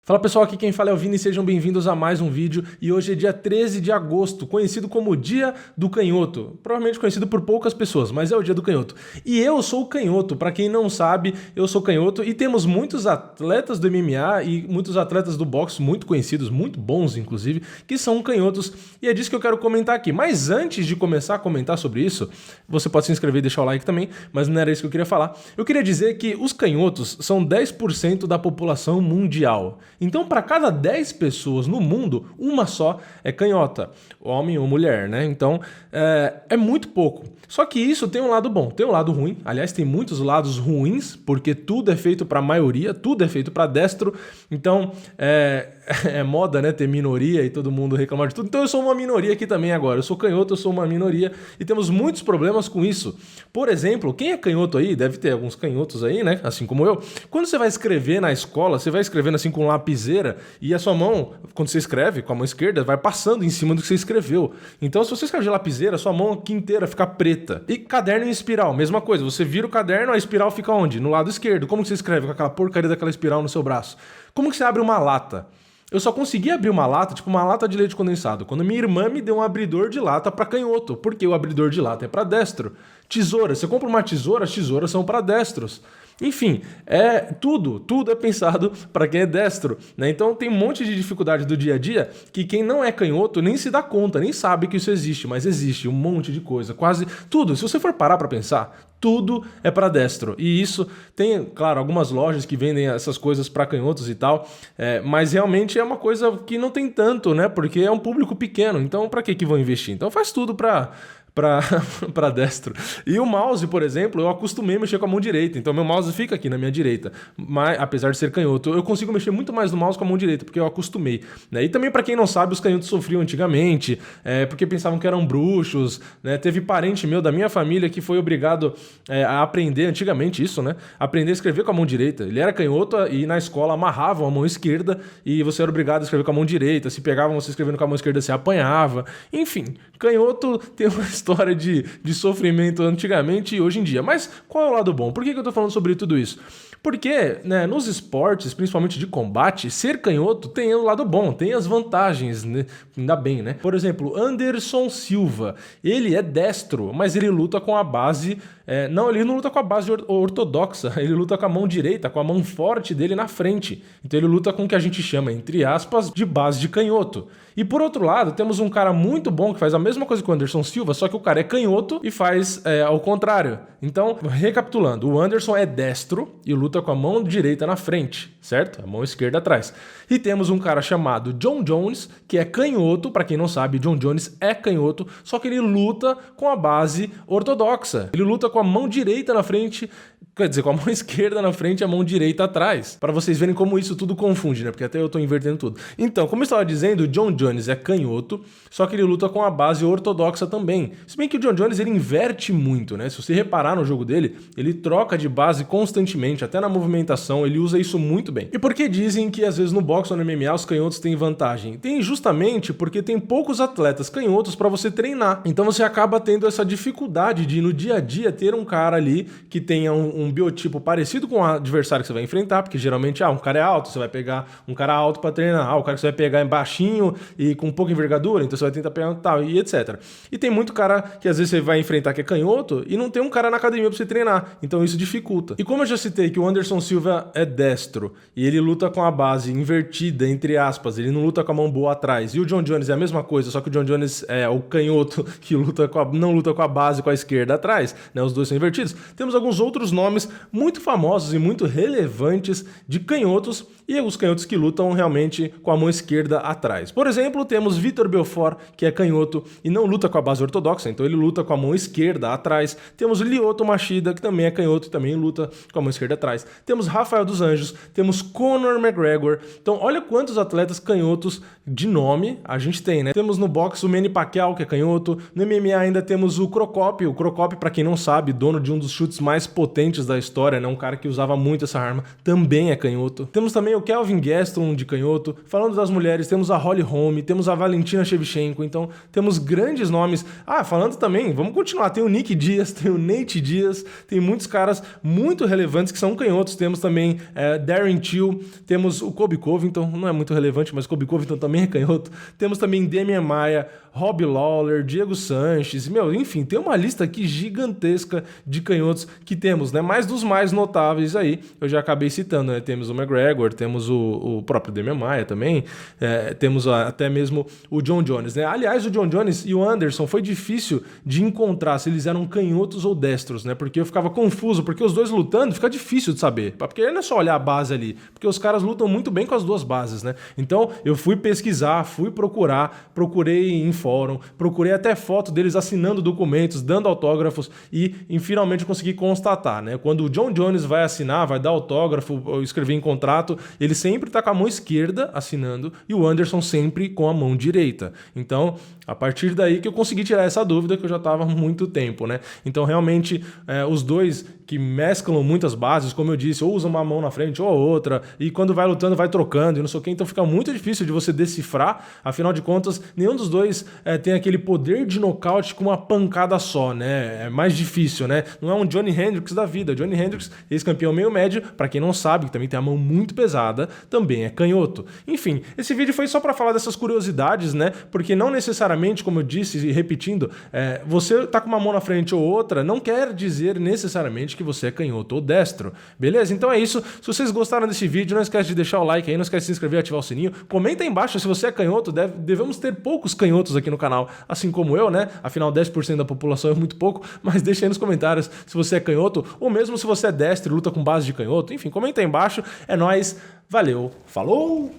Fala pessoal, aqui quem fala é o Vini, sejam bem-vindos a mais um vídeo e hoje é dia 13 de agosto, conhecido como Dia do Canhoto, provavelmente conhecido por poucas pessoas, mas é o Dia do Canhoto. E eu sou canhoto, pra quem não sabe, eu sou canhoto e temos muitos atletas do MMA e muitos atletas do boxe muito conhecidos, muito bons inclusive, que são canhotos e é disso que eu quero comentar aqui. Mas antes de começar a comentar sobre isso, você pode se inscrever e deixar o like também, mas não era isso que eu queria falar. Eu queria dizer que os canhotos são 10% da população mundial. Então, para cada 10 pessoas no mundo, uma só é canhota, homem ou mulher, né? Então, é muito pouco. Só que isso tem um lado bom, tem um lado ruim. Aliás, tem muitos lados ruins, porque tudo é feito para a maioria, tudo é feito para destro. Então, é moda, né? Ter minoria e todo mundo reclamar de tudo. Então, eu sou uma minoria aqui também agora. Eu sou canhoto, eu sou uma minoria e temos muitos problemas com isso. Por exemplo, quem é canhoto aí, deve ter alguns canhotos aí, né? Assim como eu. Quando você vai escrever na escola, você vai escrevendo assim com lapiseira e a sua mão, quando você escreve com a mão esquerda, vai passando em cima do que você escreveu. Então, se você escrever de lapiseira, sua mão aqui inteira fica preta. E caderno em espiral, mesma coisa. Você vira o caderno, a espiral fica onde? No lado esquerdo. Como que você escreve com aquela porcaria daquela espiral no seu braço? Como que você abre uma lata? Eu só consegui abrir uma lata, tipo uma lata de leite condensado, quando minha irmã me deu um abridor de lata para canhoto, porque o abridor de lata é para destro. Tesoura, você compra uma tesoura, as tesouras são para destros. Enfim, tudo é pensado para quem é destro, né? Então tem um monte de dificuldade do dia a dia que quem não é canhoto nem se dá conta, nem sabe que isso existe, mas existe um monte de coisa, quase tudo. Se você for parar para pensar, tudo é para destro. E isso tem, claro, algumas lojas que vendem essas coisas para canhotos e tal, mas realmente é uma coisa que não tem tanto, né? Porque é um público pequeno, então para que vão investir? Então faz tudo para destro. E o mouse, por exemplo, eu acostumei a mexer com a mão direita, então meu mouse fica aqui na minha direita, mas apesar de ser canhoto, eu consigo mexer muito mais no mouse com a mão direita, porque eu acostumei, né? E também para quem não sabe, os canhotos sofriam antigamente, porque pensavam que eram bruxos, né? Teve parente meu da minha família que foi obrigado a aprender antigamente isso, né? Aprender a escrever com a mão direita. Ele era canhoto e na escola amarravam a mão esquerda e você era obrigado a escrever com a mão direita. Se pegavam você escrevendo com a mão esquerda, você apanhava. Enfim, canhoto tem uma história de sofrimento antigamente e hoje em dia. Mas qual é o lado bom? Por que eu tô falando sobre tudo isso? Porque, né, nos esportes, principalmente de combate, ser canhoto tem o lado bom, tem as vantagens, né? Ainda bem, né? Por exemplo, Anderson Silva, ele é destro, mas ele luta com a base... não, ele não luta com a base ortodoxa, ele luta com a mão direita, com a mão forte dele na frente. Então ele luta com o que a gente chama, entre aspas, de base de canhoto. E por outro lado, temos um cara muito bom que faz a mesma coisa que o Anderson Silva, só que o cara é canhoto e faz ao contrário. Então, recapitulando, o Anderson é destro e luta com a mão direita na frente, certo? A mão esquerda atrás. E temos um cara chamado Jon Jones, que é canhoto, pra quem não sabe, Jon Jones é canhoto, só que ele luta com a base ortodoxa. Ele luta com a mão direita na frente, quer dizer, com a mão esquerda na frente e a mão direita atrás. Pra vocês verem como isso tudo confunde, né? Porque até eu tô invertendo tudo. Então, como eu estava dizendo, o Jon Jones é canhoto, só que ele luta com a base ortodoxa também. Se bem que o Jon Jones, ele inverte muito, né? Se você reparar no jogo dele, ele troca de base constantemente, até na movimentação, ele usa isso muito bem. E por que dizem que às vezes no boxe ou no MMA os canhotos têm vantagem? Tem justamente porque tem poucos atletas canhotos para você treinar. Então você acaba tendo essa dificuldade de no dia a dia ter um cara ali que tenha um biotipo parecido com o adversário que você vai enfrentar, porque geralmente, um cara é alto, você vai pegar um cara alto para treinar, o cara que você vai pegar é baixinho e com pouca envergadura, então você vai tentar pegar tal, e etc. E tem muito cara que às vezes você vai enfrentar que é canhoto e não tem um cara na academia para você treinar, então isso dificulta. E como eu já citei que o Anderson Silva é destro e ele luta com a base invertida, entre aspas, ele não luta com a mão boa atrás, e o Jon Jones é a mesma coisa, só que o Jon Jones é o canhoto que não luta com a base com a esquerda atrás, né? Os dois são invertidos. Temos alguns outros nomes muito famosos e muito relevantes de canhotos e os canhotos que lutam realmente com a mão esquerda atrás. Por exemplo, temos Vitor Belfort, que é canhoto e não luta com a base ortodoxa, então ele luta com a mão esquerda atrás. Temos Lyoto Machida, que também é canhoto e também luta com a mão esquerda atrás. Temos Rafael dos Anjos, temos Conor McGregor. Então olha quantos atletas canhotos de nome a gente tem, né? Temos no boxe o Manny Pacquiao, que é canhoto. No MMA ainda temos o Crocop, para quem não sabe, dono de um dos chutes mais potentes da história, né? Um cara que usava muito essa arma, também é canhoto. Temos também o Kelvin Gaston de canhoto. Falando das mulheres, temos a Holly Holm, temos a Valentina Shevchenko, então temos grandes nomes. Falando também, vamos continuar, tem o Nick Diaz, tem o Nate Diaz, tem muitos caras muito relevantes que são canhotos. Temos também Darren Till, temos o Colby Covington, não é muito relevante, mas Colby Covington também é canhoto. Temos também Demian Maia, Robbie Lawler, Diego Sanches, enfim, tem uma lista aqui gigantesca de canhotos que temos, né? Mais dos mais notáveis aí, eu já acabei citando, né? Temos o McGregor, temos o próprio Demian Maia também, temos até mesmo o John Jones, né? Aliás, o John Jones e o Anderson foi difícil de encontrar se eles eram canhotos ou destros, né? Porque eu ficava confuso, porque os dois lutando fica difícil de saber, porque não é só olhar a base ali, porque os caras lutam muito bem com as duas bases, né? Então eu fui pesquisar, fui procurar, procurei em fórum, procurei até foto deles assinando documentos, dando autógrafos e finalmente eu consegui constatar, né? Quando o John Jones vai assinar, vai dar autógrafo ou escrever em contrato, ele sempre tá com a mão esquerda assinando e o Anderson sempre com a mão direita. Então, a partir daí que eu consegui tirar essa dúvida que eu já tava há muito tempo, né? Então, realmente, os dois que mesclam muitas bases, como eu disse, ou usam uma mão na frente ou a outra, e quando vai lutando vai trocando e não sei o que, então fica muito difícil de você decifrar, afinal de contas, nenhum dos dois tem aquele poder de nocaute com uma pancada só, né? É mais difícil, né? Não é um Johnny Hendricks da vida. Johnny Hendricks, ex-campeão meio médio, pra quem não sabe, que também tem a mão muito pesada, também é canhoto. Enfim, esse vídeo foi só pra falar dessas curiosidades, né? Porque não necessariamente, como eu disse e repetindo, você tá com uma mão na frente ou outra, não quer dizer necessariamente que você é canhoto ou destro, beleza? Então é isso. Se vocês gostaram desse vídeo, não esquece de deixar o like aí, não esquece de se inscrever e ativar o sininho. Comenta aí embaixo se você é canhoto, devemos ter poucos canhotos aqui no canal, assim como eu, né? Afinal, 10% da população é muito pouco, mas deixa aí nos comentários se você é canhoto, ou mesmo se você é destro e luta com base de canhoto. Enfim, comenta aí embaixo. É nóis, valeu, falou!